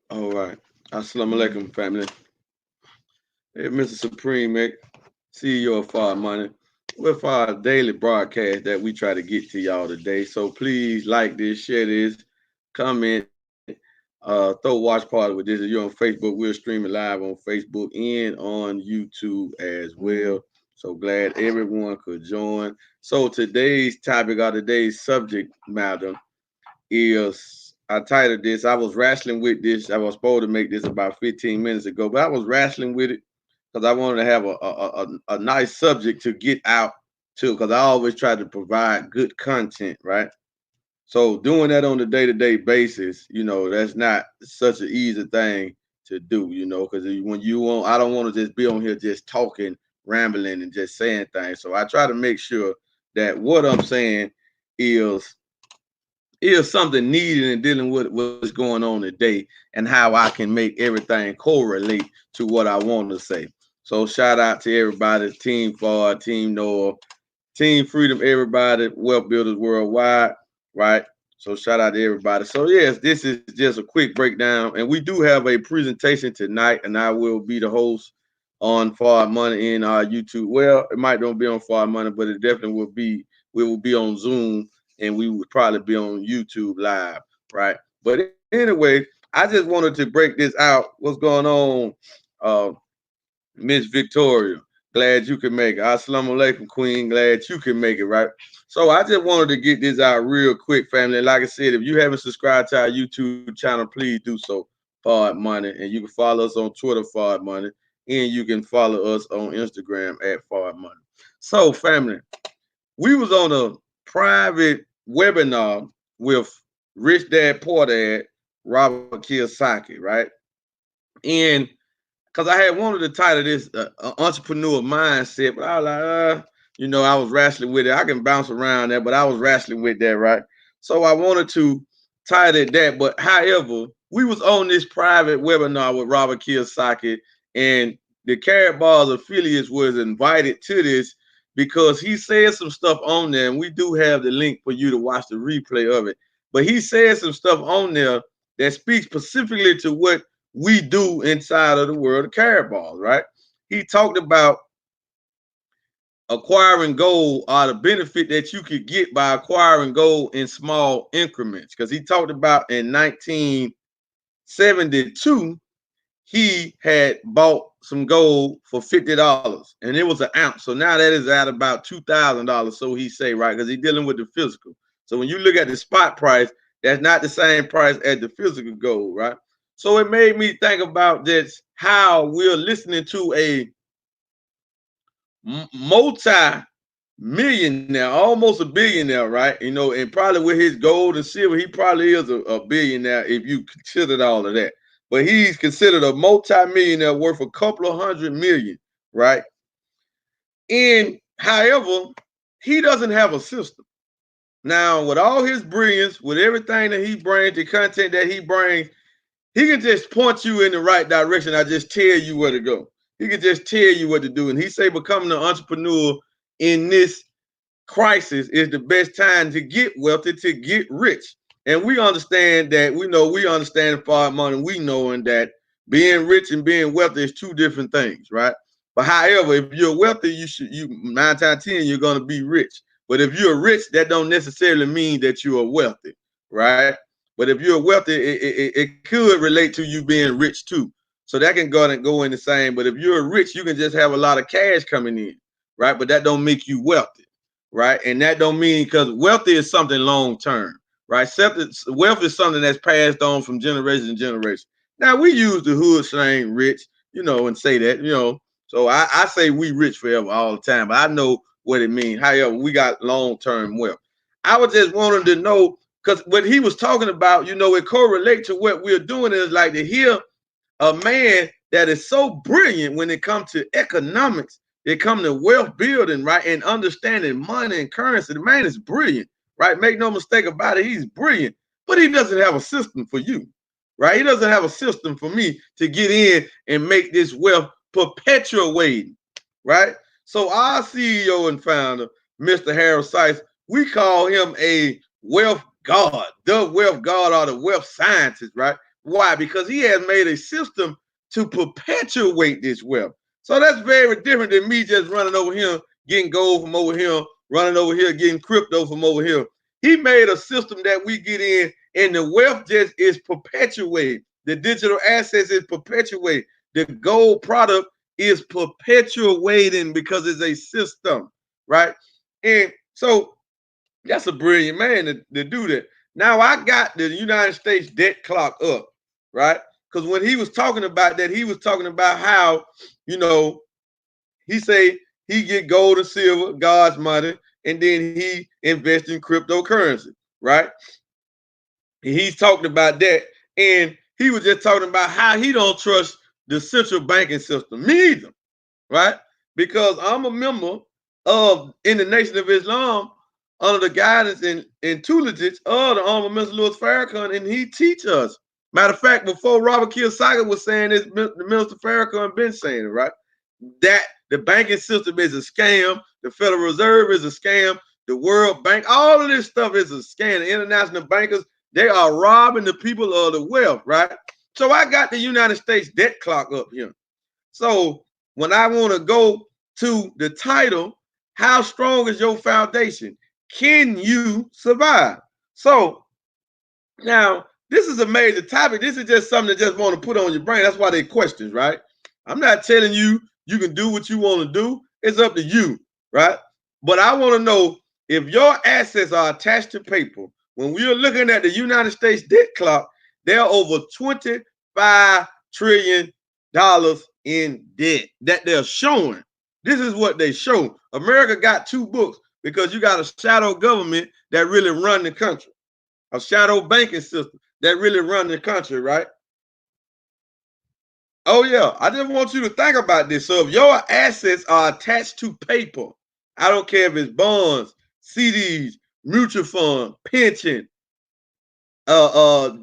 All right. Assalamu alaikum, family. Hey, Mr. Supreme, CEO of FardMoney, with our daily broadcast that we try to get to y'all today. So please like this, share this, comment, throw a watch party with this. If you're on Facebook, we're streaming live on Facebook and on YouTube as well. So glad everyone could join. So today's topic or today's subject matter is I titled this. I was wrestling with this. I was supposed to make this about 15 minutes ago, but I was wrestling with it because I wanted to have a nice subject to get out to because I always try to provide good content, right? So doing that on a day-to-day basis, that's not such an easy thing to do, because when you want, I don't want to just be on here just talking, rambling, and just saying things. So I try to make sure that what I'm saying is something needed in dealing with what's going on today and how I can make everything correlate to what I want to say. So shout out to everybody, Team Fard, Team Noah, Team Freedom, everybody, Wealth Builders Worldwide, right? So shout out to everybody. So yes, this is just a quick breakdown, and we do have a presentation tonight, and I will be the host on FardMoney in our YouTube. Well, it might don't be on FardMoney, but it definitely will be. We will be on Zoom, and we would probably be on YouTube live, right? But anyway, I just wanted to break this out. What's going on, uh, Miss Victoria? Glad you can make it. Assalamu alaikum, Queen. Glad you can make it, right? So I just wanted to get this out real quick, family. Like I said, if you haven't subscribed to our YouTube channel, please do so. Fard Money, and you can follow us on Twitter, Fard Money, and you can follow us on Instagram at Fard Money. So, family, we was on a private webinar with Rich Dad Poor Dad, Robert Kiyosaki, right? And because I had wanted to title this entrepreneur mindset, but I was like, I was wrestling with it. I can bounce around that, but I was wrestling with that, right? So I wanted to title it that. But however, we was on this private webinar with Robert Kiyosaki, and the Carrot Bars affiliates was invited to this because he said some stuff on there, and we do have the link for you to watch the replay of it. But he said some stuff on there that speaks specifically to what we do inside of the world of Carrot Balls, right? He talked about acquiring gold or the benefit that you could get by acquiring gold in small increments. Because he talked about in 1972, he had bought some gold for $50 and it was an ounce. So now that is at about $2,000. So he say, right? Because he's dealing with the physical. So when you look at the spot price, that's not the same price as the physical gold, right? So it made me think about this, how we're listening to a multi-millionaire, almost a billionaire, right? And probably with his gold and silver, he probably is a billionaire if you considered all of that. But he's considered a multi-millionaire worth a couple of hundred million, right? And however, he doesn't have a system. Now, with all his brilliance, with everything that he brings, the content that he brings, he can just point you in the right direction. I just tell you where to go. He can just tell you what to do. And he say becoming an entrepreneur in this crisis is the best time to get wealthy, to get rich. And we understand that, we understand Fard Money, we knowing that being rich and being wealthy is two different things, right? But however, if you're wealthy, you 9 times 10, you're gonna be rich. But if you're rich, that don't necessarily mean that you are wealthy, right? But if you're wealthy, it could relate to you being rich too. So that can go in the same. But if you're rich, you can just have a lot of cash coming in, right? But that don't make you wealthy, right? And that don't mean, because wealthy is something long term, right? Wealth is something that's passed on from generation to generation. Now we use the hood slang rich, and say that. So I say we rich forever all the time, but I know what it means. However, we got long term wealth. I was just wanting to know, because what he was talking about, it correlates to what we're doing. Is like to hear a man that is so brilliant when it comes to economics, it comes to wealth building, right? And understanding money and currency. The man is brilliant, right? Make no mistake about it. He's brilliant, but he doesn't have a system for you, right? He doesn't have a system for me to get in and make this wealth perpetuating, right? So our CEO and founder, Mr. Harold Sykes, we call him a wealth God, the wealth God, or the wealth scientist, right? Why? Because he has made a system to perpetuate this wealth. So that's very different than me just running over here, getting gold from over here, running over here, getting crypto from over here. He made a system that we get in, and the wealth just is perpetuated. The digital assets is perpetuated. The gold product is perpetuating because it's a system, right? And so that's a brilliant man to do that. Now I got the United States debt clock up, right? Because when he was talking about that, he was talking about how, you know, he say he get gold and silver, God's money, and then he invest in cryptocurrency, right? And he's talking about that, and he was just talking about how he don't trust the central banking system. Me either, right? Because I'm a member of in the Nation of Islam under the guidance and tutelage of the Honorable Mr. Louis Farrakhan, and he teach us. Matter of fact, before Robert Kiyosaki was saying this, the Minister Farrakhan been saying it, right? That the banking system is a scam, the Federal Reserve is a scam, the World Bank, all of this stuff is a scam. The international bankers, they are robbing the people of the wealth, right? So I got the United States debt clock up here. So when I want to go to the title, how strong is your foundation? Can you survive? So now this is a major topic. This is just something that just want to put on your brain. That's why they questions, right? I'm not telling you you can do what you want to do. It's up to you, right? But I want to know if your assets are attached to paper. When we're looking at the United States debt clock, they're over $25 trillion in debt that they're showing. This is what they show. America got two books because you got a shadow government that really run the country, a shadow banking system that really run the country, right? Oh yeah, I just want you to think about this. So if your assets are attached to paper, I don't care if it's bonds, CDs, mutual fund, pension,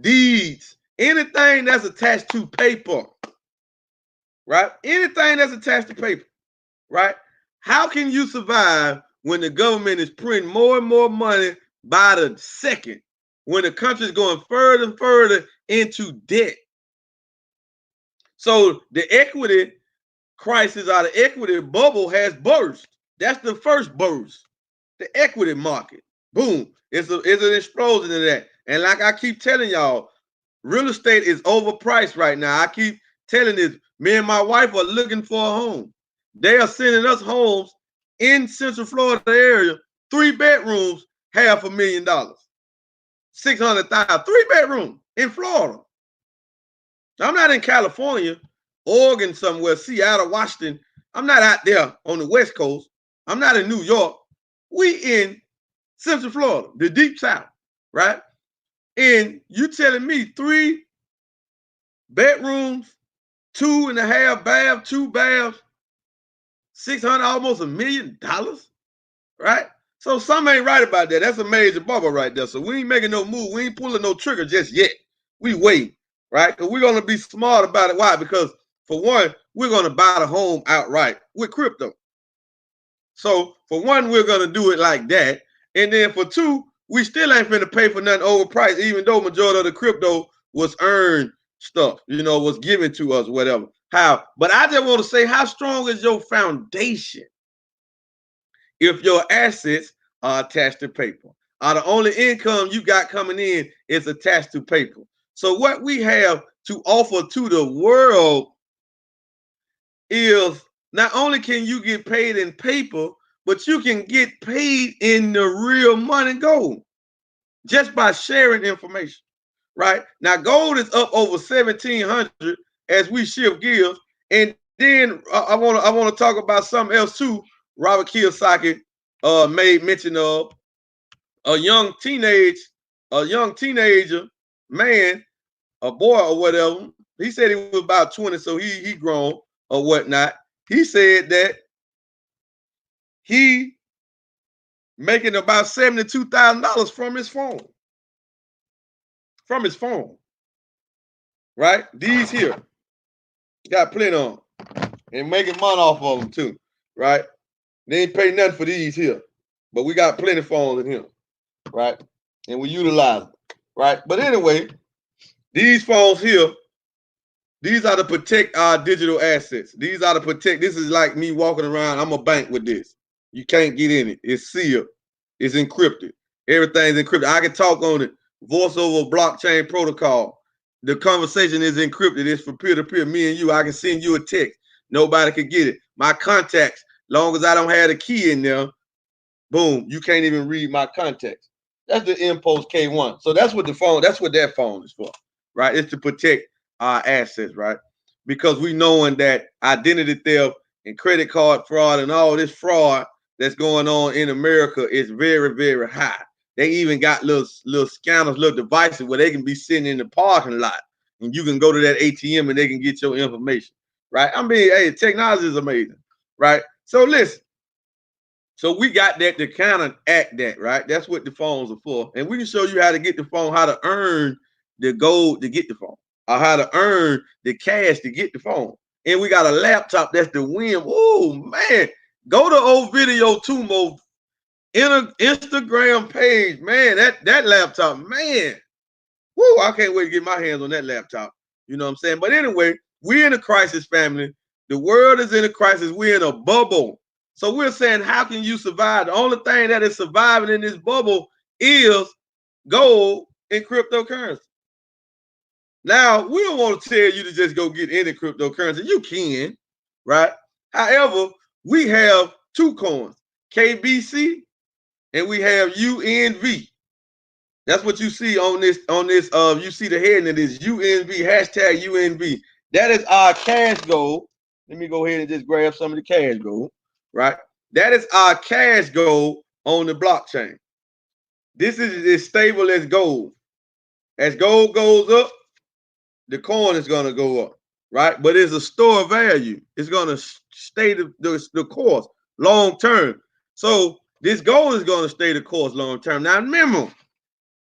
deeds, anything that's attached to paper, right? Anything that's attached to paper, right? How can you survive when the government is printing more and more money by the second, when the country is going further and further into debt? So the equity crisis or the equity bubble has burst. That's the first burst. The equity market. Boom. It's an explosion of that. And like I keep telling y'all, real estate is overpriced right now. I keep telling this. Me and my wife are looking for a home. They are sending us homes in Central Florida area, 3 bedrooms, $500,000, 600,000, 3 bedroom in Florida. I'm not in California, Oregon somewhere, Seattle, Washington. I'm not out there on the West Coast. I'm not in New York. We in Central Florida, the deep South, right? And you telling me 3 bedrooms, 2.5 baths, 2 baths, 600, almost $1 million, right? So something ain't right about that. That's a major bubble right there. So we ain't making no move. We ain't pulling no trigger just yet. We wait, right? Because we're going to be smart about it. Why? Because for one, we're going to buy the home outright with crypto. So for one, we're going to do it like that. And then for two, we still ain't finna pay for nothing overpriced, even though majority of the crypto was earned stuff, was given to us, whatever. How? But I just want to say, how strong is your foundation if your assets are attached to paper? The only income you got coming in is attached to paper. So what we have to offer to the world is not only can you get paid in paper, but you can get paid in the real money gold just by sharing information, right? Now, gold is up over 1,700 as we shift gears. And then I want to talk about something else too. Robert Kiyosaki made mention of a young teenager man, a boy or whatever. He said he was about 20, so he grown or whatnot. He said that he making about $72,000 from his phone. From his phone. Right? These here. Got plenty on. And making money off of them too. Right? They ain't pay nothing for these here. But we got plenty phones in here. Right? and we utilize them, right? But anyway, these phones here, these are to protect our digital assets. These are to protect. This is like me walking around. I'm a bank with this. You can't get in it. It's sealed. It's encrypted. Everything's encrypted. I can talk on it. Voice over blockchain protocol. The conversation is encrypted. It's for peer-to-peer. Me and you, I can send you a text. Nobody can get it. My contacts, long as I don't have the key in there, boom, you can't even read my contacts. That's the Impulse K1. So that's what that phone is for, right? It's to protect our assets, right? Because we knowing that identity theft and credit card fraud and all this fraud that's going on in America is very, very high. They even got little scanners, little devices where they can be sitting in the parking lot and you can go to that ATM and they can get your information, right? I mean, hey, technology is amazing, right? So listen. So we got that to kind of act that, right? That's what the phones are for. And we can show you how to get the phone, how to earn the gold to get the phone, or how to earn the cash to get the phone. And we got a laptop that's the win. Oh, man. Go to old video Tumo Instagram page. Man, that laptop, man. Woo, I can't wait to get my hands on that laptop. You know what I'm saying? But anyway, we're in a crisis, family. The world is in a crisis. We're in a bubble. So we're saying, how can you survive? The only thing that is surviving in this bubble is gold and cryptocurrency. Now, we don't want to tell you to just go get any cryptocurrency. You can, right? However, we have two coins, KBC and we have UNV. That's what you see on this. You see the heading of this UNV, hashtag UNV. That is our cash gold. Let me go ahead and just grab some of the cash gold, right? That is our cash gold on the blockchain. This is as stable as gold. As gold goes up, the coin is going to go up, right? But it's a store of value. It's going to stay the course long term. So this gold is going to stay the course long term. Now remember,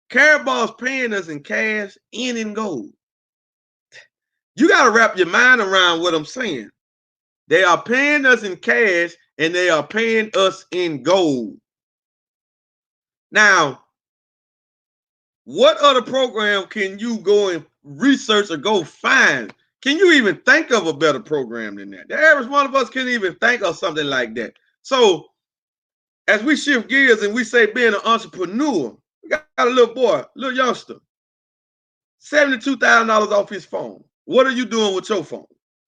Carabal's paying us in cash and in gold. You got to wrap your mind around what I'm saying. They are paying us in cash and they are paying us in gold. Now, what other program can you go and research or go find? Can you even think of a better program than that? The average one of us can't even think of something like that. So as we shift gears and we say being an entrepreneur, we got a little boy, little youngster, $72,000 off his phone. What are you doing with your phone,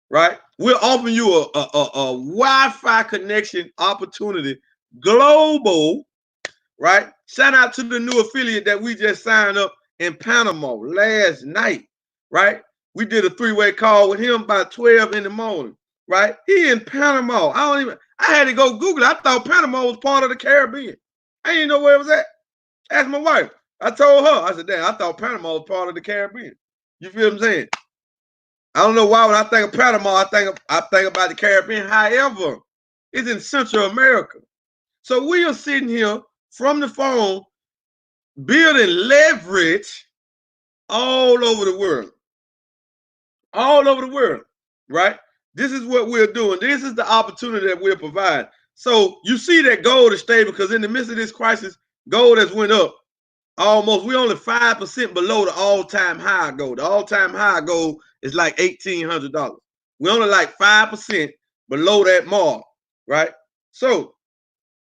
right? We're offering you a Wi-Fi connection opportunity, global, right? Shout out to the new affiliate that we just signed up in Panama last night, right? We did a three-way call with him by 12 in the morning, right? He in Panama. I had to go Google it. I thought Panama was part of the Caribbean. I didn't know where it was at. Asked my wife. I told her, I said, damn, I thought Panama was part of the Caribbean. You feel what I'm saying? I don't know why when I think of Panama, I think about the Caribbean. However, it's in Central America. So we are sitting here from the phone building leverage all over the world. All over the world, right? This is what we're doing. This is the opportunity that we're providing. So you see that gold is stable because in the midst of this crisis, gold has went up almost. We're only 5% below the all-time high gold. The all-time high gold is like $1,800. We're only like 5% below that mark, right? So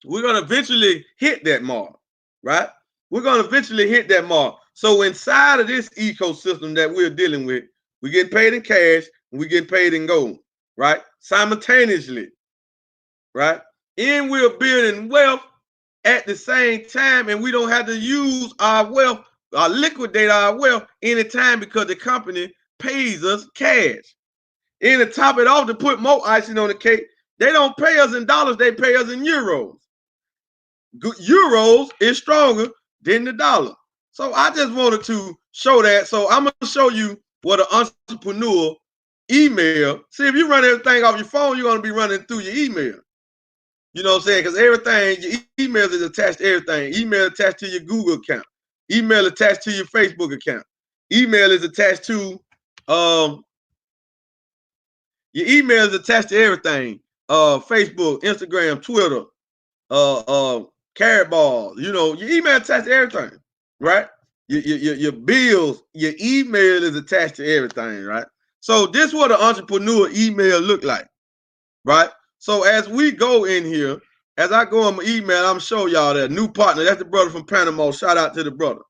we're going to eventually hit that mark, right? We're going to eventually hit that mark. So inside of this ecosystem that we're dealing with, we get paid in cash and we get paid in gold, right? Simultaneously, right? And we're building wealth at the same time, and we don't have to use our wealth or liquidate our wealth anytime because the company pays us cash. And to top it off, to put more icing on the cake, they don't pay us in dollars, they pay us in euros. Euros is stronger than the dollar. So I just wanted to show that. So I'm going to show you what an entrepreneur email. See, if you run everything off your phone, you're going to be running through your email. You know what I'm saying? Because everything, your email is attached to everything. Email attached to your Google account. Email attached to your Facebook account. Email is attached to your email is attached to everything. Facebook, Instagram, Twitter, Carrot Ball. You know, your email attached to everything, right? Your bills, your email is attached to everything, right? So this is what an entrepreneur email look like, right? So as we go in here, as I go on my email, I'm show y'all that new partner. That's the brother from Panama. Shout out to the brother,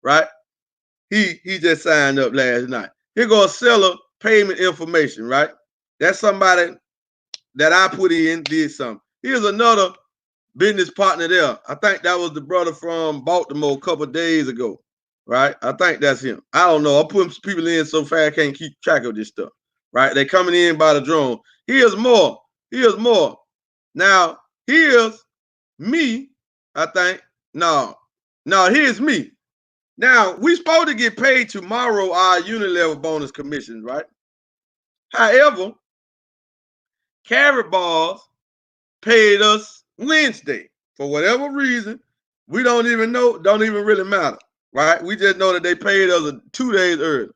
right? He just signed up last night. Here goes seller payment information, right? That's somebody that I put in, did something. Here's another business partner there. I think that was the brother from Baltimore a couple of days ago, right? I think that's him. I don't know. I'm putting people in so fast I can't keep track of this stuff, right? They're coming in by the drone. Here's more. Here's more. Now, here's me, I think. No, here's me. Now, we supposed to get paid tomorrow our unit level bonus commissions, right? However, Carrot Bars paid us Wednesday for whatever reason. We don't even know, don't even really matter, right? We just know that they paid us 2 days early,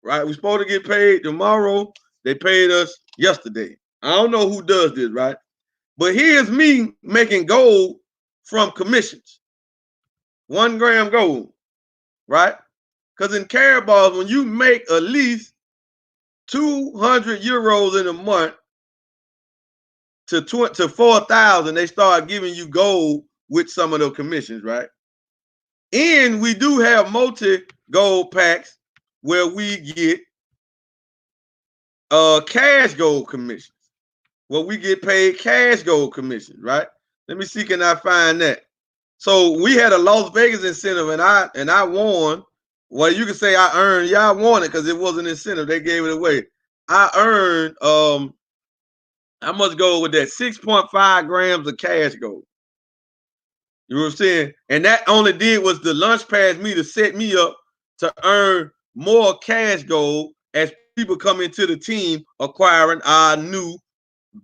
right? We're supposed to get paid tomorrow. They paid us yesterday. I don't know who does this, right? But here's me making gold from commissions. 1 gram gold, right? Because in Carrot Bars, when you make at least 200 euros in a month to 4,000, they start giving you gold with some of those commissions, right? And we do have multi-gold packs where we get cash gold commissions, where we get paid cash gold commissions, right? Let me see, can I find that? So we had a Las Vegas incentive, and I won. Well, you can say I earned. Yeah, I won it because it was an incentive. They gave it away. I earned how much gold with that? 6.5 grams of cash gold. You know what I'm saying? And that only did was the launch pad me to set me up to earn more cash gold as people come into the team acquiring our new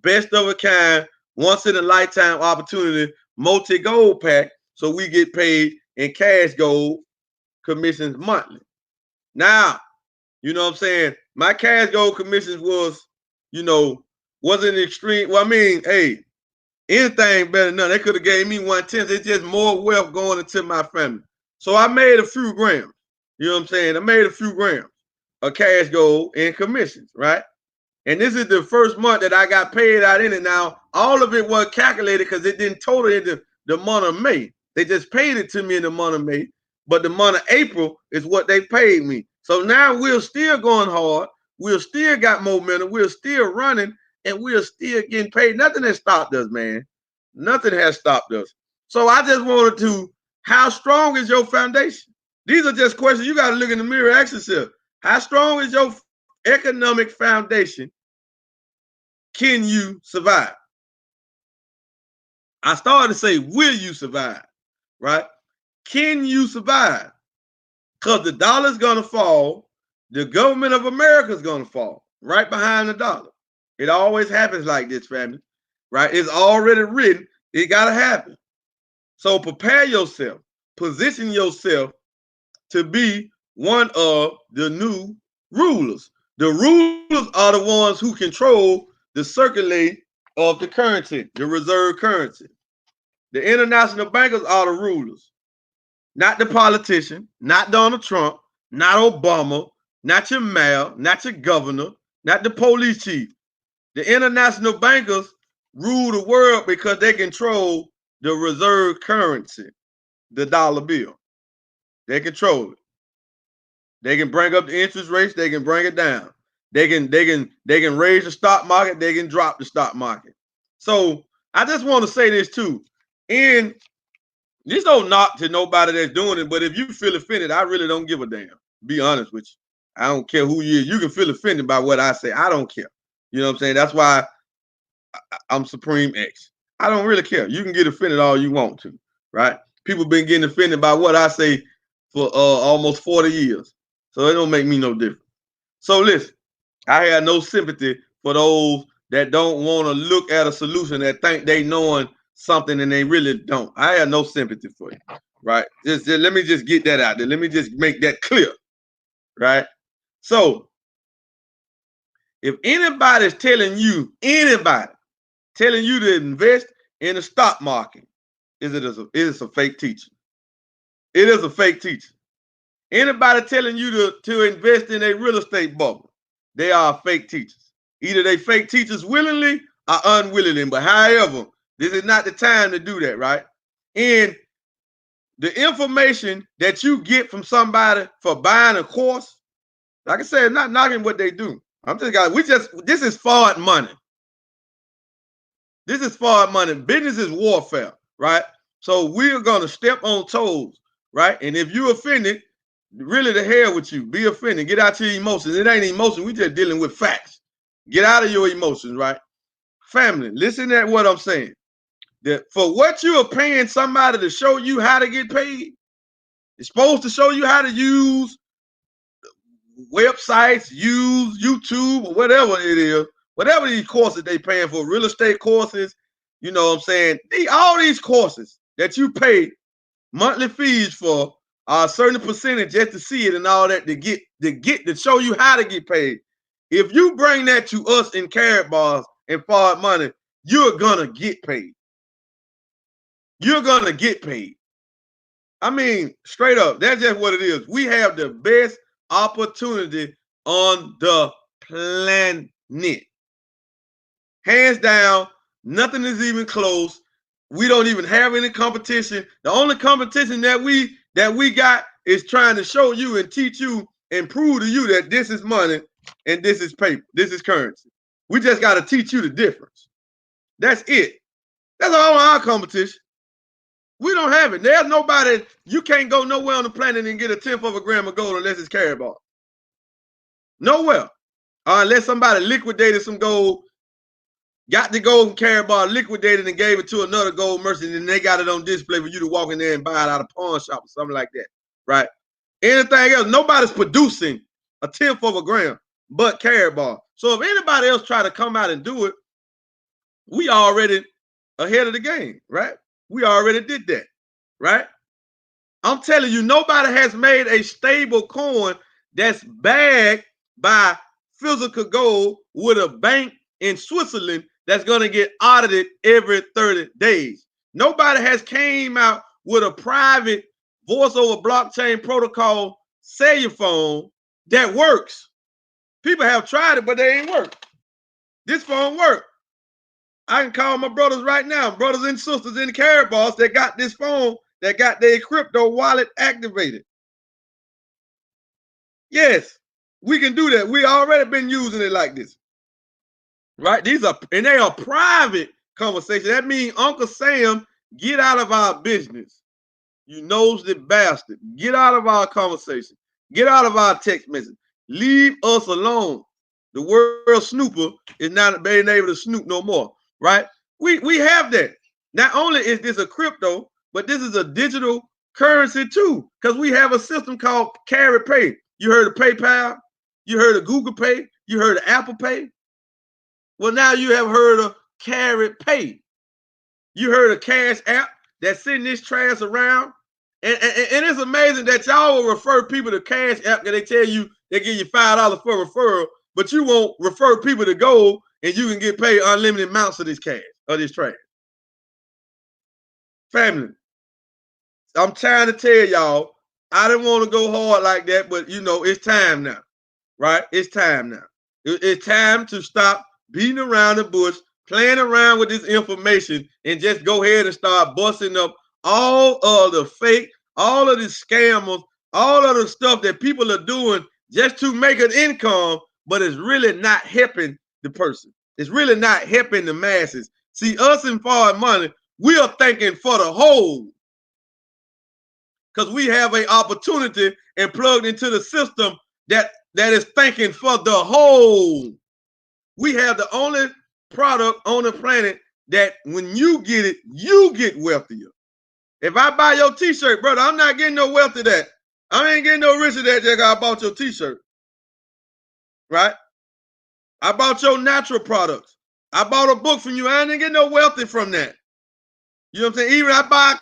best of a kind, once in a lifetime opportunity multi-gold pack. So we get paid in cash gold commissions monthly. Now, you know what I'm saying? My cash gold commissions was, wasn't extreme. Well, I mean, hey, anything better than none. They could have gave me 1/10. It's just more wealth going into my family. So I made a few grams. You know what I'm saying? I made a few grams of cash gold in commissions, right? And this is the first month that I got paid out in it. Now, all of it wasn't calculated because it didn't total into the month of May. They just paid it to me in the month of May. But the month of April is what they paid me. So now we're still going hard. We're still got momentum. We're still running, and we're still getting paid. Nothing has stopped us, man. Nothing has stopped us. So I just wanted to, how strong is your foundation? These are just questions you got to look in the mirror and ask yourself. How strong is your economic foundation? Can you survive? I started to say, will you survive? Right? Can you survive? Because the dollar's going to fall. The government of America is going to fall right behind the dollar. It always happens like this, family. Right? It's already written. It got to happen. So prepare yourself. Position yourself to be one of the new rulers. The rulers are the ones who control the circulate of the currency, the reserve currency. The international bankers are the rulers, not the politician, not Donald Trump, not Obama, not your mayor, not your governor, not the police chief. The international bankers rule the world because they control the reserve currency, the dollar bill. They control it. They can bring up the interest rates. They can bring it down. They can raise the stock market. They can drop the stock market. So I just want to say this too. And this don't knock to nobody that's doing it, but if you feel offended, I really don't give a damn. Be honest with you. I don't care who you is. You can feel offended by what I say. I don't care. You know what I'm saying? That's why I'm Supreme X. I don't really care. You can get offended all you want to, right? People been getting offended by what I say for almost 40 years. So it don't make me no difference. So listen, I have no sympathy for those that don't want to look at a solution, that think they knowing something and they really don't. I have no sympathy for you, right? Just let me just get that out there. Let me just make that clear, right? So if anybody's telling you, to invest in the stock market, is it a fake teaching? It is a fake teacher. Anybody telling you to invest in a real estate bubble, they are fake teachers. Either they fake teachers willingly or unwillingly. But however, this is not the time to do that, right? And the information that you get from somebody for buying a course, like I said, not knocking what they do. This is FardMoney. This is FardMoney. Business is warfare, right? So we're gonna step on toes, right? And if you offended, really the hell with you. Be offended. Get out your emotions. It ain't emotion. We just dealing with facts. Get out of your emotions, right? Family, listen to what I'm saying. That for what you are paying somebody to show you how to get paid, it's supposed to show you how to use websites, use YouTube, or whatever it is, whatever these courses they paying for, real estate courses, you know what I'm saying? All these courses that you pay monthly fees for a certain percentage just to see it and all that to show you how to get paid. If you bring that to us in Carrot Bars and FardMoney, you're gonna get paid. You're gonna get paid. I mean, straight up, that's just what it is. We have the best opportunity on the planet. Hands down, nothing is even close. We don't even have any competition. The only competition that we got is trying to show you and teach you and prove to you that this is money and this is paper. This is currency. We just got to teach you the difference. That's it. That's all our competition. We don't have it. There's nobody. You can't go nowhere on the planet and get a tenth of a gram of gold unless it's Carrot Bar. Nowhere. Unless somebody liquidated some gold, got the gold from Carrot Bar, liquidated and gave it to another gold merchant, and they got it on display for you to walk in there and buy it out of a pawn shop or something like that, right? Anything else, nobody's producing a tenth of a gram but Carrot Bar. So if anybody else try to come out and do it, we already ahead of the game, right? We already did that, right? I'm telling you, nobody has made a stable coin that's backed by physical gold with a bank in Switzerland that's going to get audited every 30 days. Nobody has came out with a private voice over blockchain protocol cellular phone that works. People have tried it, but they ain't worked. This phone worked. I can call my brothers right now, brothers and sisters in the Carrot Bars that got this phone, that got their crypto wallet activated. Yes, we can do that. We already been using it like this, right? They are private conversations. That means Uncle Sam, get out of our business. You nosy bastard. Get out of our conversation. Get out of our text message. Leave us alone. The world snooper is not being able to snoop no more, right? We have that. Not only is this a crypto, but this is a digital currency too, because we have a system called Carrot Pay. You heard of PayPal? You heard of Google Pay? You heard of Apple Pay? Well, now you have heard of Carrot Pay. You heard of Cash App that's sending this trash around. And it's amazing that y'all will refer people to Cash App because they tell you they give you $5 for referral, but you won't refer people to gold and you can get paid unlimited amounts of this cash or this trash. Family, I'm trying to tell y'all, I didn't want to go hard like that, but you know, it's time now, right? It's time now. It's time to stop beating around the bush, playing around with this information, and just go ahead and start busting up all of the fake, all of the scammers, all of the stuff that people are doing just to make an income, but it's really not helping the person. It's really not helping the masses. See, us in FardMoney, we are thinking for the whole, because we have an opportunity and plugged into the system that is thinking for the whole. We have the only product on the planet that when you get it, you get wealthier. If I buy your t-shirt, brother, I'm not getting no wealth of that. I ain't getting no rich of that just I bought your t-shirt. Right? I bought your natural products. I bought a book from you. I didn't get no wealthy from that. You know what I'm saying? Even I buy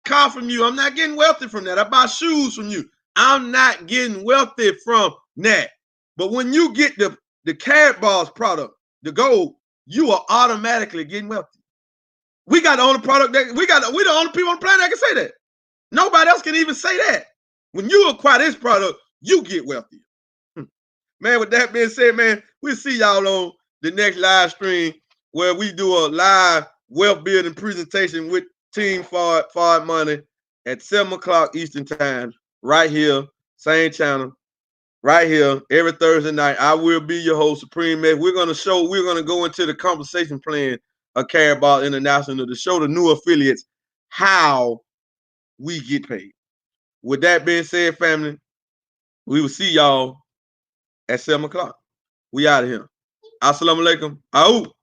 a car from you, I'm not getting wealthy from that. I buy shoes from you. I'm not getting wealthy from that. But when you get the Carrot Bars product, the gold, you are automatically getting wealthy. We got the only product that we the only people on the planet that can say that. Nobody else can even say that. When you acquire this product, you get wealthier. Man, with that being said, man, we'll see y'all on the next live stream where we do a live wealth building presentation with Team FardMoney at 7 o'clock Eastern Time, right here, same channel, right here, every Thursday night. I will be your host, Supreme Mac. We're going to go into the compensation plan of Carabao International to show the new affiliates how we get paid. With that being said, family, we will see y'all at 7 o'clock. We out of here. Assalamu alaikum. Out.